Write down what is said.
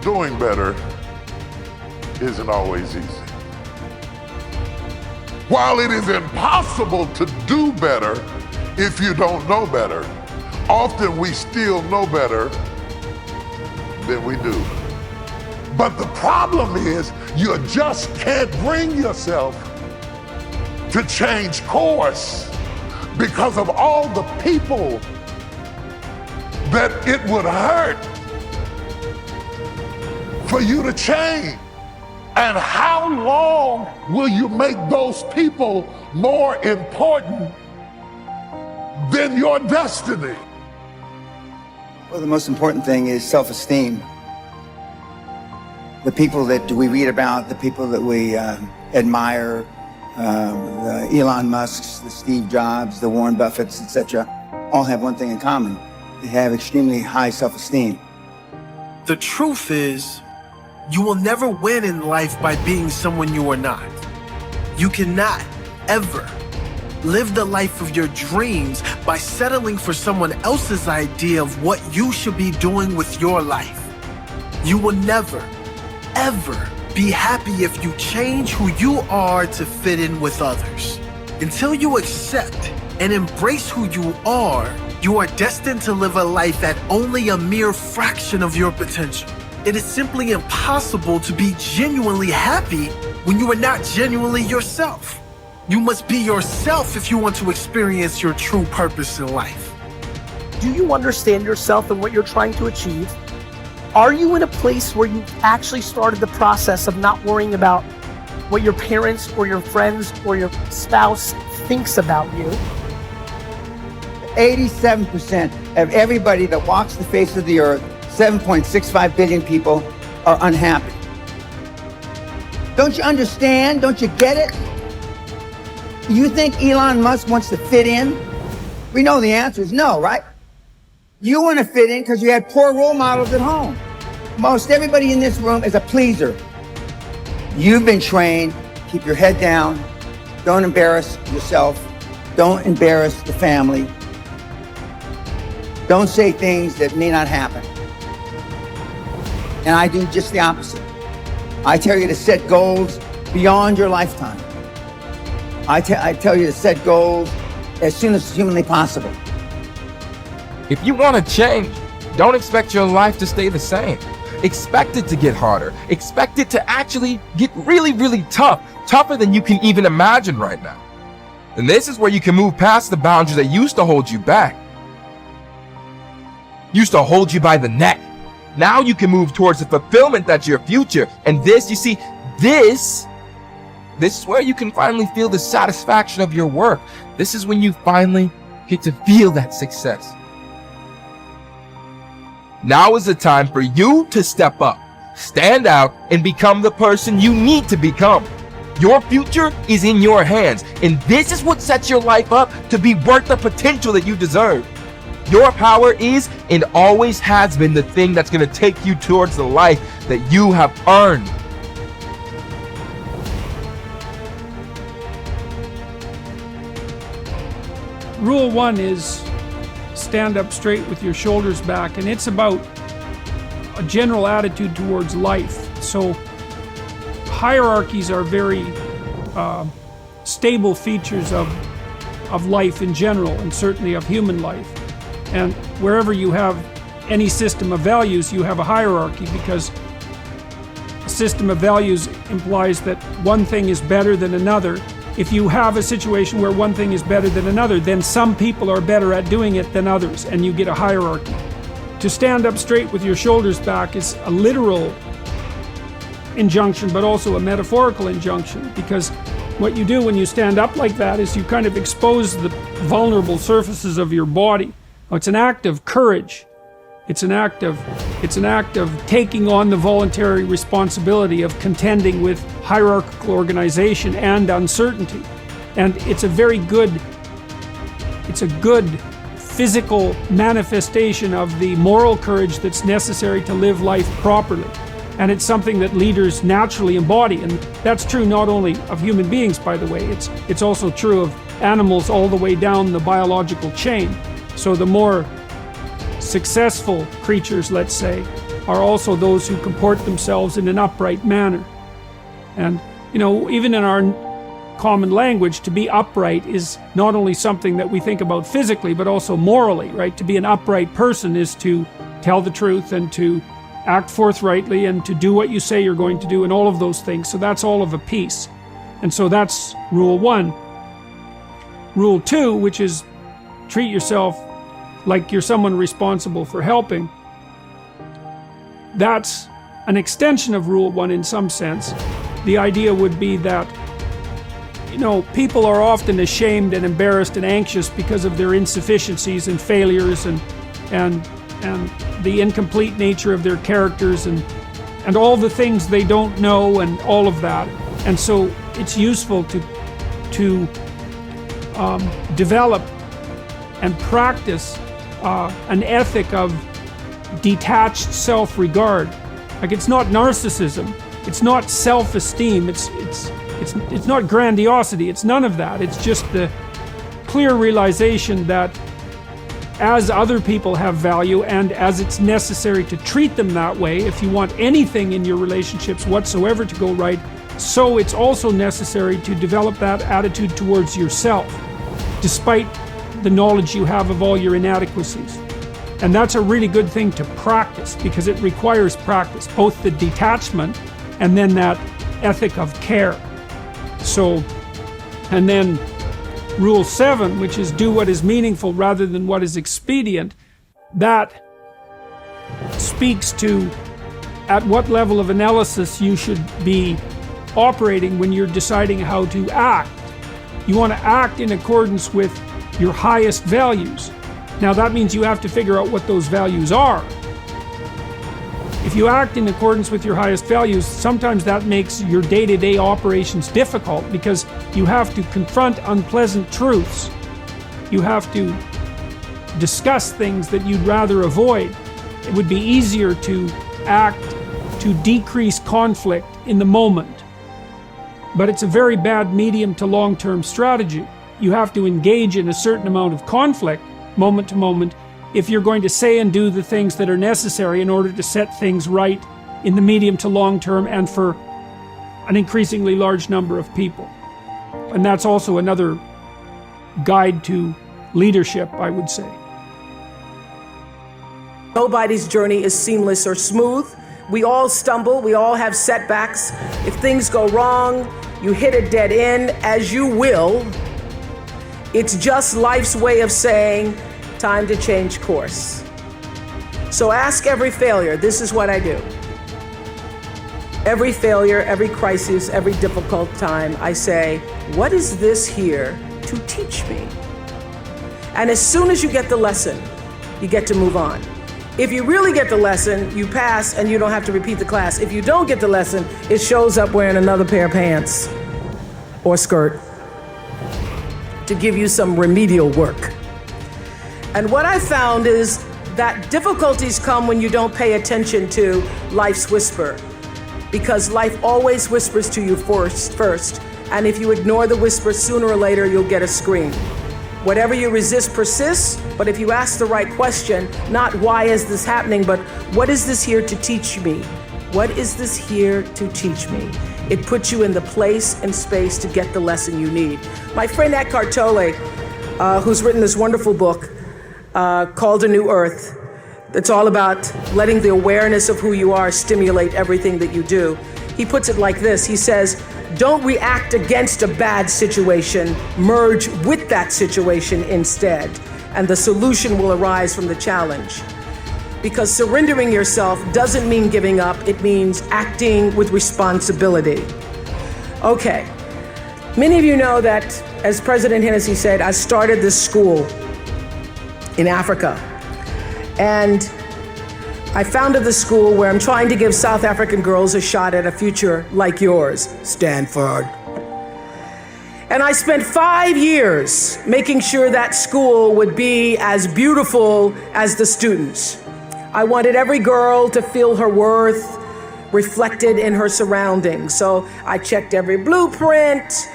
doing better isn't always easy. While it is impossible to do better if you don't know better, often we still know better than we do. But the problem is you just can't bring yourself to change course because of all the people that it would hurt for you to change. And how long will you make those people more important than your destiny? Well, the most important thing is self-esteem. The people that we read about, the people that we admire, the Elon Musks, the Steve Jobs, the Warren Buffetts, etc., all have one thing in common. They have extremely high self-esteem. The truth is, you will never win in life by being someone you are not. You cannot ever live the life of your dreams by settling for someone else's idea of what you should be doing with your life. You will never, ever be happy if you change who you are to fit in with others. Until you accept and embrace who you are destined to live a life at only a mere fraction of your potential. It is simply impossible to be genuinely happy when you are not genuinely yourself. You must be yourself if you want to experience your true purpose in life. Do you understand yourself and what you're trying to achieve? Are you in a place where you actually started the process of not worrying about what your parents or your friends or your spouse thinks about you? 87% of everybody that walks the face of the earth, 7.65 billion people, are unhappy. Don't you understand? Don't you get it? You think Elon Musk wants to fit in? We know the answer is no, right? You want to fit in because you had poor role models at home. Most everybody in this room is a pleaser. You've been trained, keep your head down, don't embarrass yourself, don't embarrass the family, don't say things that may not happen. And I do just the opposite. I tell you to set goals beyond your lifetime. I tell you to set goals as soon as humanly possible. If you want to change, don't expect your life to stay the same. Expect it to get harder. Expect it to actually get really, really tough. Tougher than you can even imagine right now. And this is where you can move past the boundaries that used to hold you back. Used to hold you by the neck. Now you can move towards the fulfillment that's your future. And this, you see, this is where you can finally feel the satisfaction of your work. This is when you finally get to feel that success. Now is the time for you to step up, stand out, and become the person you need to become. Your future is in your hands, and this is what sets your life up to be worth the potential that you deserve. Your power is and always has been the thing that's going to take you towards the life that you have earned. Rule 1 is stand up straight with your shoulders back, and it's about a general attitude towards life. So hierarchies are very stable features of life in general, and certainly of human life. And wherever you have any system of values, you have a hierarchy, because a system of values implies that one thing is better than another. If you have a situation where one thing is better than another, then some people are better at doing it than others, and you get a hierarchy. To stand up straight with your shoulders back is a literal injunction, but also a metaphorical injunction, because what you do when you stand up like that is you kind of expose the vulnerable surfaces of your body. It's an act of courage. It's an act of taking on the voluntary responsibility of contending with hierarchical organization and uncertainty. And it's a good physical manifestation of the moral courage that's necessary to live life properly. And it's something that leaders naturally embody. And that's true not only of human beings, by the way, it's also true of animals all the way down the biological chain. So the more successful creatures, let's say, are also those who comport themselves in an upright manner. And, you know, even in our common language, to be upright is not only something that we think about physically, but also morally, right? To be an upright person is to tell the truth and to act forthrightly and to do what you say you're going to do and all of those things. So that's all of a piece. And so that's rule 1. Rule 2, which is treat yourself like you're someone responsible for helping. That's an extension of rule 1 in some sense. The idea would be that, you know, people are often ashamed and embarrassed and anxious because of their insufficiencies and failures and the incomplete nature of their characters and all the things they don't know and all of that. And so it's useful to develop and practice an ethic of detached self-regard. Like, it's not narcissism, it's not self-esteem, it's not grandiosity, it's none of that. It's just the clear realization that as other people have value and as it's necessary to treat them that way if you want anything in your relationships whatsoever to go right, so it's also necessary to develop that attitude towards yourself, despite the knowledge you have of all your inadequacies. And that's a really good thing to practice, because it requires practice, both the detachment and then that ethic of care. So, and then rule 7, which is do what is meaningful rather than what is expedient, that speaks to at what level of analysis you should be operating when you're deciding how to act. You want to act in accordance with your highest values. Now that means you have to figure out what those values are. If you act in accordance with your highest values, sometimes that makes your day-to-day operations difficult because you have to confront unpleasant truths. You have to discuss things that you'd rather avoid. It would be easier to act to decrease conflict in the moment. But it's a very bad medium to long-term strategy. You have to engage in a certain amount of conflict, moment to moment, if you're going to say and do the things that are necessary in order to set things right in the medium to long term and for an increasingly large number of people. And that's also another guide to leadership, I would say. Nobody's journey is seamless or smooth. We all stumble, we all have setbacks. If things go wrong, you hit a dead end, as you will. It's just life's way of saying, time to change course. So ask every failure. This is what I do. Every failure, every crisis, every difficult time, I say, what is this here to teach me? And as soon as you get the lesson, you get to move on. If you really get the lesson, you pass and you don't have to repeat the class. If you don't get the lesson, it shows up wearing another pair of pants or skirt to give you some remedial work. And what I found is that difficulties come when you don't pay attention to life's whisper, because life always whispers to you first. And if you ignore the whisper, sooner or later, you'll get a scream. Whatever you resist persists, but if you ask the right question, not why is this happening, but what is this here to teach me? What is this here to teach me? It puts you in the place and space to get the lesson you need. My friend Eckhart Tolle, who's written this wonderful book called A New Earth, it's all about letting the awareness of who you are stimulate everything that you do. He puts it like this. He says, don't react against a bad situation, merge with that situation instead, and the solution will arise from the challenge. Because surrendering yourself doesn't mean giving up, it means acting with responsibility. Okay, many of you know that, as President Hennessy said, I started this school in Africa. And I founded the school where I'm trying to give South African girls a shot at a future like yours, Stanford. And I spent 5 years making sure that school would be as beautiful as the students. I wanted every girl to feel her worth reflected in her surroundings. So I checked every blueprint,